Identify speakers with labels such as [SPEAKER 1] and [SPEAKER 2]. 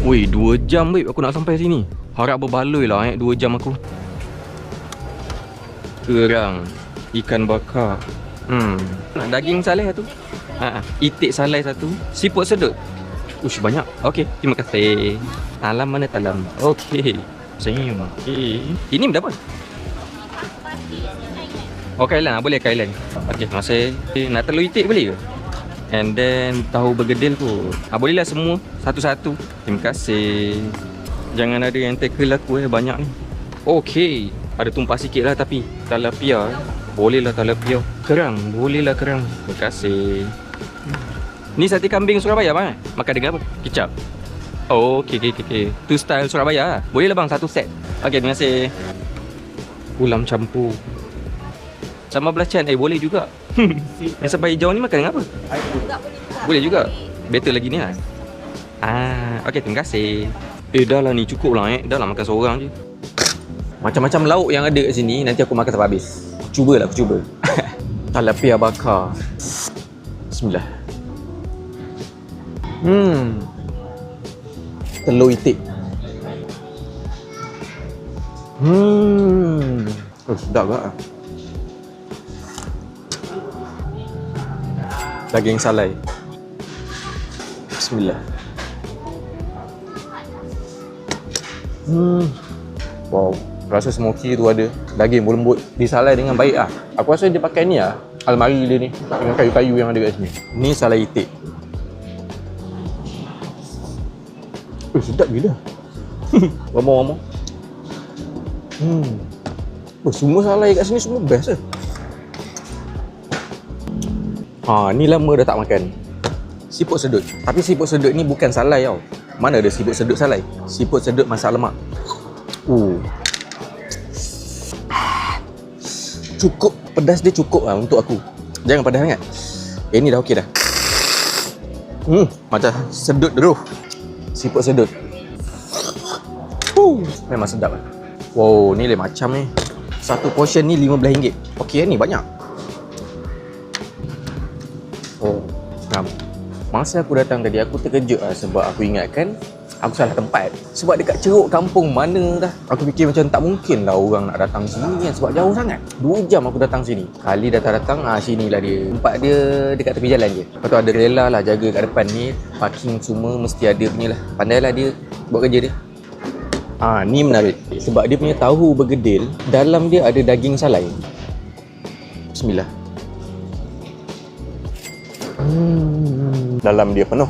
[SPEAKER 1] Weh, 2 jam babe aku nak sampai sini. Harap berbaloi lah 2 jam aku. Kerang, ikan bakar. Daging salai satu. Itik salai satu. Siput sedut. Ush, banyak. Okey, terima kasih. Talam mana talam? Okey. Senyum. Ini berapa? Oh, kailan. Boleh kailan. Okey, terima kasih. Nak telur itik boleh ke? And then tahu bergedil pun. Bolehlah semua satu-satu. Terima kasih. Jangan ada yang tackle aku banyak ni. Okey, ada tumpah sikit lah tapi tilapia. Boleh lah tilapia. Kerang, boleh lah kerang. Terima kasih. Ni sate kambing Surabaya bang. Makan dengan apa? Kicap. Oh, okey. Tu style Surabaya lah. Boleh lah bang, satu set. Okey, terima kasih. Ulam campur sama belacan. Boleh juga. Yang sampai hijau ni makan dengan apa? Boleh juga. Better lagi ni lah. Okey, terima kasih. Dah lah ni, cukup lah Dah lah makan seorang je. Macam-macam lauk yang ada kat sini, nanti aku makan sampai habis. Aku cuba. Tilapia bakar. Bismillah. Telur itik. Sedap tak? Daging salai. Bismillah. Wow, rasa smoky tu ada. Daging berlembut, disalai dengan baik lah. Aku rasa dia pakai ni lah, almari dia ni, dengan kayu-kayu yang ada kat sini. Ni salai itik. Sedap gila. One more. Semua salai kat sini semua best lah. Ni lama dah tak makan siput sedut. Tapi siput sedut ni bukan salai tau. Mana ada siput sedut salai? Siput sedut masak lemak. Cukup, pedas dia cukup lah untuk aku. Jangan pedas sangat. Ni dah okey dah. Macam sedut deruh. Siput sedut. Memang sedap lah. Wow, ni lain macam ni. Satu portion ni RM15. Okey, ni banyak. Masa aku datang tadi, aku terkejut lah sebab aku ingatkan aku salah tempat. Sebab dekat ceruk kampung mana dah. Aku fikir macam tak mungkin lah orang nak datang sini kan, sebab jauh sangat. 2 jam aku datang sini. Kali datang, sinilah dia. Tempat dia dekat tepi jalan je. Lepas tu ada rela lah jaga kat depan ni. Parking semua mesti ada punya lah. Pandailah dia buat kerja dia. Ni menarik. Sebab dia punya tahu bergedil, dalam dia ada daging salai. Bismillah. Dalam dia penuh.